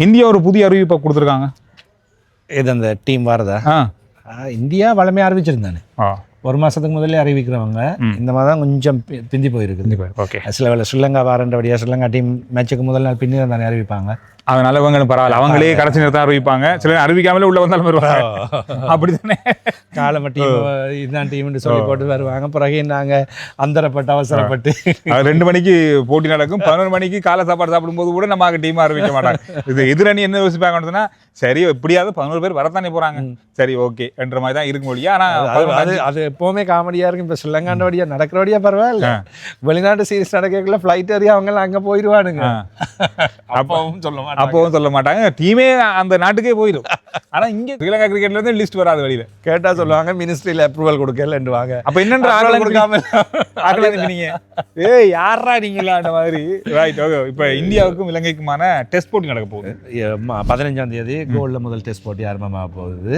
India ஒரு புதிய அறிவிப்பை கொடுத்துருக்காங்க. இது அந்த டீம் வரதா? இந்தியா வளமே அறிவிச்சிருந்தானே, ஒரு மாதத்துக்கு முதல்ல அறிவிக்கிறவங்க. இந்த மாதிரி தான் கொஞ்சம் பிந்தி போயிருக்கு. ஓகே, சில வேலை ஸ்ரீலங்கா வாரண்டபடியாக ஸ்ரீலங்கா டீம் மேட்சுக்கு முதல் நாள் பின்னி தானே அறிவிப்பாங்க. அதனால இவங்களும் பரவாயில்ல, அவங்களே கடைசி நேரத்தான் அறிவிப்பாங்க. சில அறிவிக்காமலே உள்ள வந்தாலும் வருவாங்க. அப்படித்தானே காலம டீம் இதுதான் டீம்னு சொல்லி போட்டு வருவாங்க. பிறகு நாங்கள் அந்தரப்பட்டு அவசரப்பட்டு 2 மணிக்கு போட்டி நடக்கும், 11 மணிக்கு காலை சாப்பாடு சாப்பிடும்போது கூட நம்ம டீமாக அறிவிக்க மாட்டாங்க. இது எதிரணி என்ன யோசிப்பாங்கன்னா, சரி எப்படியாவது 11 பேர் வரத்தானே போறாங்க, சரி ஓகே என்ற மாதிரி தான் இருக்கும் மொழியா. ஆனால் அது எப்பவுமே காமெடியாக இருக்கும். இப்போ ஸ்ரீலங்காண்டபடியாக நடக்கிறபடியாக பரவாயில்ல, வெளிநாட்டு சீரிஸ் நடக்கல ஃப்ளைட் ஏறி அவங்களாம் அங்கே போயிடுவானுங்க. அப்பவும் சொல்ல மாட்டாங்க, டீமே அந்த நாட்டுக்கே போயிடும். ஆனா இங்க ஸ்ரீலங்கா கிரிக்கெட்ல இருந்து லிஸ்ட் வராது, வெளியில கேட்டா சொல்லுவாங்க மினிஸ்ட்ரியில அப்ரூவல் கொடுக்கலன்னுவாங்க. அப்ப என்னன்ற ஆகல கொடுக்காம நீங்க ஏய் யாரா நீங்களா அந்த மாதிரி. Right, okay. இப்ப இந்தியாவுக்கும் இலங்கைக்குமான டெஸ்ட் போட்டி நடக்க போகுது. 15ஆம் தேதி கோல்ல முதல் டெஸ்ட் போட்டி ஆரம்பமாக போகுது.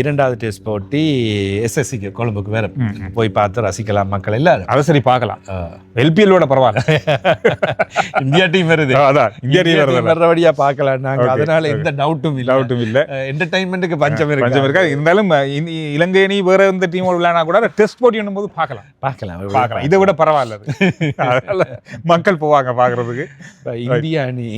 2வது டெஸ்ட் போட்டி SSCக்கு கொழும்புக்கு வேற போய் பார்த்து ரசிக்கலாம் மக்கள் எல்லாரும். அதை சரி பார்க்கலாம். LPLோட பரவாயில்ல, இந்தியா டீம் வருது. அதான் இந்தியா டீம் வர்றபடியா பார்க்கலாம் நாங்க. அதனால எந்த டவுட்டும் இல்ல. என்டர்டைன்மெண்ட்டுக்கு பஞ்சம் இருக்காது. இருந்தாலும் இலங்கை அணி வேற எந்த டீமோட விளையாடா கூட டெஸ்ட் போட்டி என்னும் போது பார்க்கலாம். இதை விட பரவாயில்ல, அதனால மக்கள் போவாங்க பாக்குறதுக்கு. இந்தியா அணி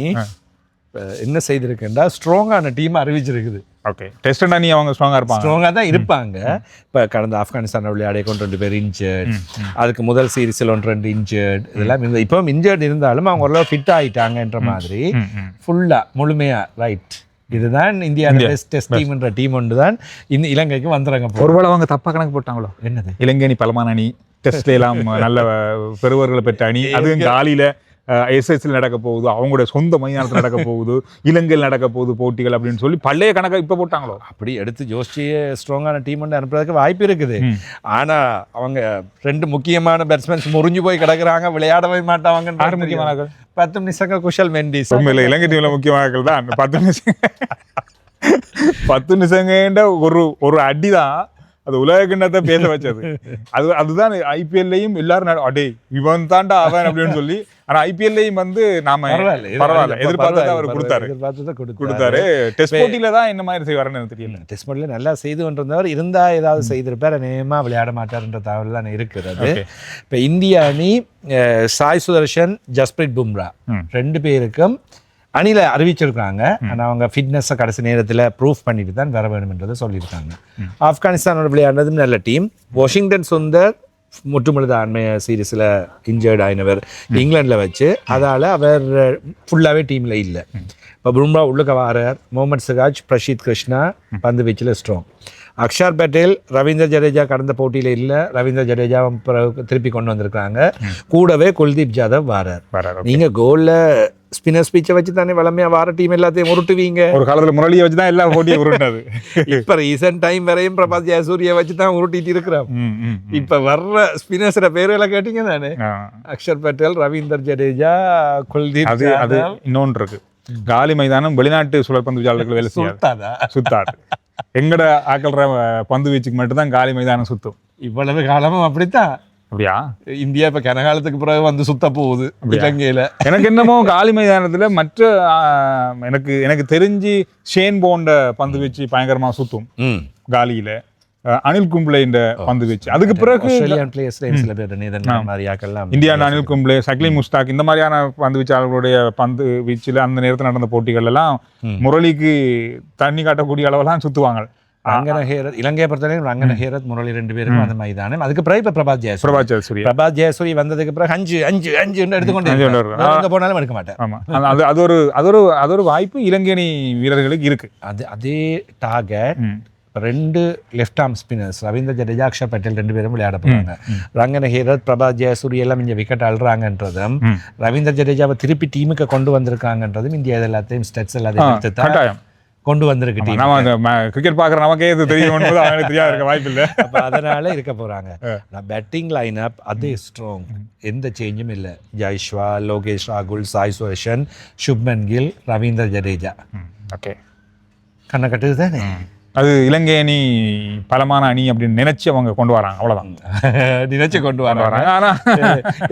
என்ன செய்திருக்குன்னா ஸ்ட்ராங்கான டீம் அறிவிச்சிருக்குது. ஓகே, டெஸ்ட் அணி அவங்க ஸ்ட்ராங்கா தான் இருப்பாங்க. இப்போ கடந்த ஆப்கானிஸ்தான் விளையாடை கொண்டு 2 பேர் இன்ஜர்ட், அதுக்கு முதல் சீரீஸில் 1-2 இன்ஜர்ட், இதெல்லாம் இப்போ இன்ஜர்ட் இருந்தாலும் அவங்க ஓரளவு ஃபிட் ஆகிட்டாங்கன்ற மாதிரி ஃபுல்லா முழுமையா. ரைட், இதுதான் இந்தியாவோட பெஸ்ட் டெஸ்ட் டீம்ன்ற டீம் ஒன்று தான் இந்த இலங்கைக்கு வந்துடுறாங்க. ஒருவேளை அவங்க தப்பா கணக்கு போட்டாங்களோ என்னது, இலங்கை அணி பலமான அணி, டெஸ்ட்ல எல்லாம் நல்ல பெறுவர்களை பெற்ற அணி, அதுவும் காலியில SSL நடக்க போகுது, அவங்களோட சொந்த மைதானத்தில் நடக்க போகுது, இலங்கையில் நடக்க போகுது போட்டிகள் அப்படின்னு சொல்லி பழைய கணக்கை இப்போ போட்டாங்களோ. அப்படி எடுத்து யோசிச்சியே ஸ்ட்ராங்கான டீம் ஒன்று அனுப்புறதுக்கு வாய்ப்பு இருக்குது. ஆனா அவங்க 2 முக்கியமான பேட்ஸ்மேன்ஸ் முறிஞ்சு போய் கிடக்குறாங்க, விளையாடவே மாட்டாங்க. 10 நிமிஷங்க குஷல் மெண்டிஸ் உண்மையில இலங்கை டீம்ல முக்கியமாக தான் 10 நிமிஷங்க ஒரு அடிதான் அது உலக கிண்ணத்தை பேச வச்சது. அதுதான் IPL-லையும் எல்லாரும் அடே இவன் தாண்டா அவன் அப்படின்னு சொல்லி. ஆனா IPL-லையும் நாம பரவாயில்ல எதிர்பார்த்தா அவர் கொடுத்தாரு. டெஸ்ட் போட்டியில தான் என்ன மாதிரி செய்வாருன்னு தெரியல. டெஸ்ட் போட்டியில நல்லா செய்து கொண்டிருந்தவர் இருந்தா ஏதாவது செய்திருப்பார், நேமா விளையாட மாட்டார்ன்ற தகவல் தான் இருக்கிறது. இப்ப இந்திய அணி சாய் சுதர்ஷன், ஜஸ்பிரீத் பும்ரா 2 பேருக்கும் அணியில் அறிவிச்சிருக்காங்க. ஆனால் அவங்க ஃபிட்னஸை கடைசி நேரத்தில் ப்ரூஃப் பண்ணிட்டு தான் வர வேணும்ன்றதை சொல்லியிருக்காங்க. ஆப்கானிஸ்தானோட விளையாடுறதும் நல்ல டீம். வாஷிங்டன் சுந்தர் முற்றுமுழுத அண்மைய சீரீஸில் இன்ஜர்ட் ஆயினவர் இங்கிலாண்டில் வச்சு, அதால் அவர் ஃபுல்லாகவே டீமில் இல்லை. இப்போ பும்ரா உள்ளுக்க வாரார். முகமது சிராஜ், பிரஷித் கிருஷ்ணா பந்து வீச்சில் ஸ்ட்ராங். அக்ஷர் பட்டேல், ரவீந்தர் ஜடேஜா கடந்த போட்டியில் இல்லை, ரவீந்தர் ஜடேஜாவை திருப்பி கொண்டு வந்திருக்காங்க. கூடவே குல்தீப் ஜாதவ் வாரார். நீங்கள் கோலில் ஸ்பின்னர் ஸ்பீச்சை வச்சு தானே வளமையா வார டீம் எல்லாத்தையும் உருட்டுவீங்க. ஒரு காலத்துல முரளியை வச்சு தான் எல்லா போட்டியும் உருட்டாது. இப்ப ரீசெண்ட் டைம் வரையும் பிரபாத் ஜெயசூரியை வச்சு தான் உருட்டிட்டு இருக்கிறோம். இப்ப வர்ற ஸ்பின்னர்ஸோட பேர்களை கேட்டீங்க தானே, அக்ஷர் பட்டேல், ரவீந்தர் ஜடேஜா, குல்தீப். அது இன்னொன்று இருக்கு, காலி மைதானம் வெளிநாட்டு சுழற்பந்து வீச்சாளர்கள் வேலை சுத்தாது. எங்கட ஆக்கல்ற பந்து வீச்சுக்கு மட்டும்தான் காலி மைதானம் சுத்தும். இவ்வளவு காலமும் அப்படித்தான். அப்படியா? இந்தியா இப்ப கனகாலத்துக்கு பிறகு சுத்த போகுது இலங்கையில. எனக்கு என்னமோ காலி மைதானத்துல மற்ற எனக்கு தெரிஞ்சு ஷேன் போண்ட பந்து வீச்சு பயங்கரமா சுத்தும் காலியில. அனில் கும்ப்ளே இந்த பந்து வீச்சு, அதுக்கு பிறகு இந்தியா அனில் கும்ப்ளே, சக்லீன் முஸ்தாக், இந்த மாதிரியான பந்து வீச்சாளர்களுடைய பந்து வீச்சுல அந்த நேரத்தில் நடந்த போட்டிகள் எல்லாம் முரளிக்கு தண்ணி காட்டக்கூடிய அளவெல்லாம் சுத்துவாங்க. இலங்கையை பொறுத்தவரைக்கும் ரங்கன ஹேரத், முரளி 2 பேருக்கும் அந்த மைதானம். அதுக்கு பிறகு இப்ப பிரபாத் ஜெயசூரி வந்ததுக்கு பிறகு 5 எடுத்துக்கொண்டு போனாலும் எடுக்க மாட்டேன். ஆமா, அது ஒரு வாய்ப்பு இலங்கை அணி வீரர்களுக்கு இருக்கு. அதே target 2 left arm spinners Ravindra Jadeja, Axar Patel 2 பேரும் விளையாட போறாங்க. ரங்கன ஹேரத், பிரபாத் ஜெயசூரி எல்லாம் இங்க விக்கெட் அழுறாங்கன்றதும், ரவீந்தர் ஜடேஜாவை திருப்பி டீமுக்கு கொண்டு வந்திருக்காங்கன்றதும் இந்தியா எல்லாத்தையும் ஸ்டெட்ஸ் எல்லாத்தையும் கொண்டு வந்திருக்கு. கிரிக்கெட் பாக்குற நமக்கே இது தெரியும், தெரியாது இருக்க வாய்ப்பு இல்லை. அதனால இருக்க போறாங்க. பேட்டிங் லைன் அப் அதே ஸ்ட்ராங், எந்த சேஞ்சும் இல்லை. ஜெய்ஷ்வா, லோகேஷ் ராகுல், சாய் சுதர்ஷன், சுப்மன் கில், ரவீந்தர் ஜடேஜா. ஓகே, கண்ணை கட்டுது தானே. அது இலங்கை அணி பலமான அணி அப்படின்னு நினைச்சு அவங்க கொண்டு வராங்க, அவ்வளவுதான். நினைச்சு கொண்டு வராங்க. ஆனா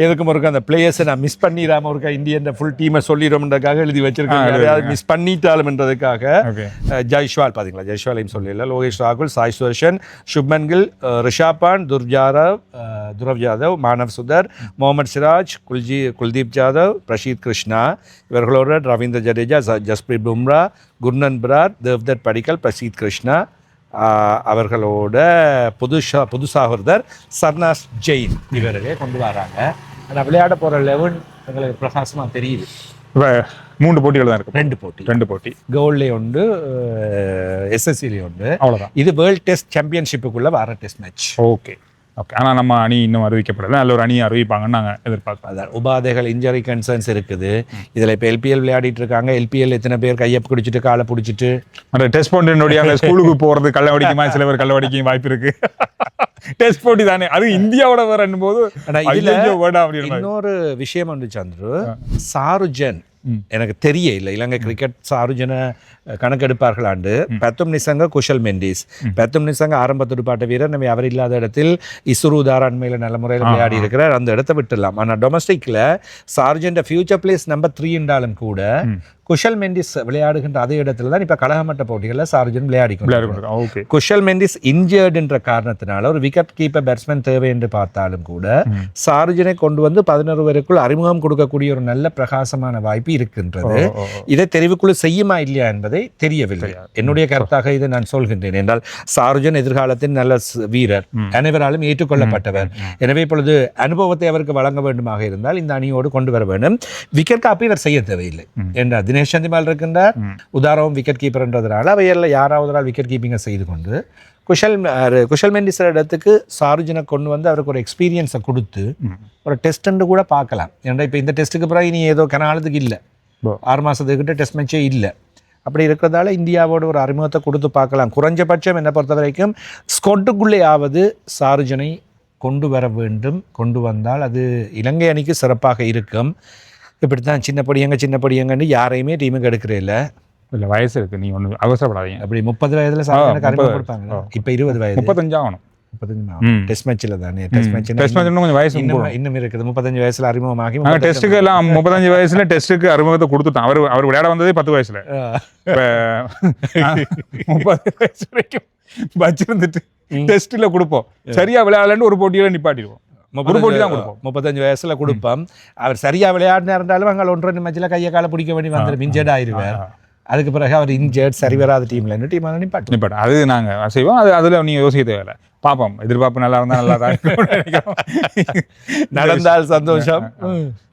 எதுக்கும் ஒருக்கா அந்த பிளேயர்ஸை நான் மிஸ் பண்ணிடாம ஒருக்கா இந்தியன் ஃபுல் டீமை சொல்லிடும்ன்றதுக்காக எழுதி வச்சிருக்காங்க. யாரையாவது மிஸ் பண்ணிட்டாலும்ன்றதுக்காக ஜெய்ஷ்வால் பாத்தீங்களா, ஜெய்ஷ்வாலையும் சொல்லல, லோகேஷ் ராகுல், சாய் சுதர்ஷன், சுப்மன் கில், ரிஷாப் பண்ட், துரவ் யாதவ், மானவ் சுதர், முகமது சிராஜ், குல்தீப் ஜாதவ், பிரசீத் கிருஷ்ணா, இவர்களோட ரவீந்திர ஜடேஜா, ஜஸ்பிரீத் பும்ரா, குர்னன் பிரார், தேவ்தத் படிக்கல், பிரசீத் கிருஷ்ணா, அவர்களோட புதுசாக ஒருத்தர் சர்னாஸ் ஜெயின், இவர்களே கொண்டு வராங்க. ஆனால் விளையாட போகிற 11 எங்களுக்கு பிரகாசமாக தெரியுது. இப்போ 3 போட்டிகள் தான் இருக்கு. 2 போட்டி கோல்ட்லேயே உண்டு, எஸ்எஸ்சிலேயே உண்டு, அவ்வளோதான். இது வேர்ல்ட் டெஸ்ட் சாம்பியன்ஷிப்புக்குள்ள வர டெஸ்ட் மேட்ச். Okay okay. ஆனால் நம்ம அணி இன்னும் அறிவிக்கப்படலை, நல்ல ஒரு அணியை அறிவிப்பாங்கன்னு நாங்கள் எதிர்பார்க்கிறோம். அதான் உபாதைகள், இன்ஜரி கன்சர்ன்ஸ் இருக்குது. இதில் இப்போ எல்பிஎல் விளையாடிட்டு இருக்காங்க. எல்பிஎல் எத்தனை பேர் கையை பிடிச்சிட்டு காலை பிடிச்சிட்டு அந்த டெஸ்ட் போட்டினுடைய அந்த ஸ்கூலுக்கு போகிறது கள்ளவடிக்குமா, சில பேர் கள்ளவடிக்கும் வாய்ப்பு இருக்கு. டெஸ்ட் போட்டி தானே, அது இந்தியாவோட வரணும் போது. இன்னொரு விஷயம் வந்து சந்துரு, சாருஜன் எனக்கு தெரியல, இலங்கை கிரிக்கெட் சாருஜனை கணக்கெடுப்பார்களாண்டு. பெத்தும் நிசங்க, குஷல் மெண்டிஸ். பெத்தும் நிசங்க ஆரம்ப துடுப்பாட்ட வீரர், நம்ம அவர் இல்லாத இடத்தில் இசுருதார் அண்மையில் நல்ல முறையில் விளையாடி இருக்கிறார், அந்த இடத்த விட்டுடலாம். ஆனால் டொமஸ்டிக்ல சார்ஜன் ஃபியூச்சர் பிளேஸ் நம்பர் 3 என்றாலும் கூட குஷல் மெண்டிஸ் விளையாடுகின்ற அதே இடத்துல தான் இப்ப கழகமட்ட போட்டிகளில் சார்ஜன் விளையாடி. குஷல் மெண்டிஸ் இன்ஜர்டுன்ற காரணத்தினால ஒரு விக்கெட் கீப்பர் பேட்ஸ்மேன் தேவை என்று பார்த்தாலும் கூட சார்ஜனை கொண்டு வந்து 11 வரைக்குள் அறிமுகம் கொடுக்கக்கூடிய ஒரு நல்ல பிரகாசமான வாய்ப்பு இருக்கின்றது. இதை தெரிவுக்குழு செய்யுமா இல்லையா என்பதை தெரியவில்லை. என்னுடைய கருத்தாக இதை நான் சொல்கின்றேன். என்றால் சார்ஜன் எதிர்காலத்தின் நல்ல வீரர், அனைவராலும் ஏற்றுக்கொள்ளப்பட்டவர். எனவே இப்பொழுது அனுபவத்தை அவருக்கு வழங்க வேண்டுமாக இருந்தால் இந்த அணியோடு கொண்டு வர வேண்டும். விக்கெட் காப்பி இவர் செய்ய தேவையில்லை என்றார். தினேஷ் சந்திமால் இருக்கின்றார், உதாரணம் விக்கெட் கீப்பர்ன்றதுனால அவையெல்லாம் யாராவது விக்கெட் கீப்பிங்கை செய்து கொண்டு குஷல் மெண்டிஸ் இடத்துக்கு சார்ஜனை கொண்டு வந்து அவருக்கு ஒரு எக்ஸ்பீரியன்ஸை கொடுத்து ஒரு டெஸ்ட் கூட பார்க்கலாம். ஏன்னா இப்போ இந்த டெஸ்ட்டுக்கு பிறகு இனி ஏதோ கனாலத்துக்கு இல்லை, 6 மாதத்துக்கிட்ட டெஸ்ட் மேட்சே இல்லை. அப்படி இருக்கிறதால இந்தியாவோட ஒரு அறிமுகத்தை கொடுத்து பார்க்கலாம். குறைஞ்சபட்சம் என்னை பொறுத்த வரைக்கும் ஸ்கொட்டுக்குள்ளேயாவது சார்ஜனை கொண்டு வர வேண்டும். கொண்டு வந்தால் அது இலங்கை அணிக்கு சிறப்பாக இருக்கும். இப்படித்தான் சின்ன படியங்கன்னு யாரையுமே டீமுக்கு எடுக்கிறதில்ல. இல்லை, வயசு இருக்கு, நீ ஒன்று அவசரப்படாதீங்க. அப்படி 30 வயதுல சார்ஜனுக்கு அறிமுகம் கொடுப்பாங்க. இப்போ 20 வயது, 35 ஆகணும். டெஸ்ட் மேட்ச்ல தானே, டெஸ்ட் மேட்ச் கொஞ்சம் வயசு இன்னும் இருக்குது. 35 வயசுல அறிமுகமாகி டெஸ்ட்டுக்கு எல்லாம் 35 வயசுல டெஸ்ட்டுக்கு அறிமுகத்தை கொடுத்துட்டான். அவர் விளையாட வந்ததே 10 வயசுல. இப்போ 30 வயசு வரைக்கும் வச்சிருந்துட்டு டெஸ்ட்ல கொடுப்போம். சரியா விளையாடலன்னு ஒரு போட்டியில நிப்பாட்டிடுவோம். 35 வயசுல கொடுப்போம். அவர் சரியா விளையாடினா இருந்தாலும் அங்கே 1-2 மேட்ச்ல கையை காலை பிடிக்க வேண்டி வந்துடும், இன்ஜர்ட் ஆயிடுவார். அதுக்கு பிறகு அவர் இன்ஜர்ட் சரி வராத டீம்ல நிப்பாட்டு. அது நாங்க செய்வோம். அதுல நீங்க யோசிக்க தேவையில்லை. பாப்போம், எதிர்பார்ப்பு நல்லா இருந்தா நல்லா தான் நடந்தால் சந்தோஷம்.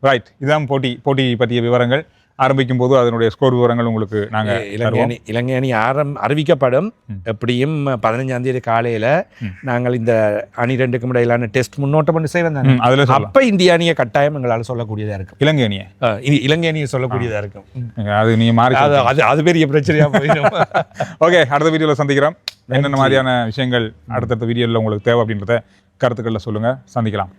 ரைட், இதுதான் போட்டி பற்றிய விவரங்கள். ஆரம்பிக்கும் போது அதனுடைய ஸ்கோர் விவரங்கள் உங்களுக்கு நாங்கள் இலங்கை அணி அறிவிக்கப்படும். எப்படியும் 15ஆம் தேதி காலையில் நாங்கள் இந்த அணி 2க்கும் இடையிலான டெஸ்ட் முன்னோட்டம் ஒன்று செய்வோம். அதில் அப்போ இந்திய அணியை கட்டாயம் எங்களால் சொல்லக்கூடியதாக இருக்கும். இலங்கை அணியை சொல்லக்கூடியதாக இருக்கும். அது நீ மாறி அது பெரிய பிரச்சனையாக போயிடும். ஓகே, அடுத்த வீடியோவில் சந்திக்கிறோம். என்னென்ன மாதிரியான விஷயங்கள் அடுத்தடுத்த வீடியோவில் உங்களுக்கு தேவை அப்படின்றத கருத்துக்களில் சொல்லுங்கள். சந்திக்கலாம்.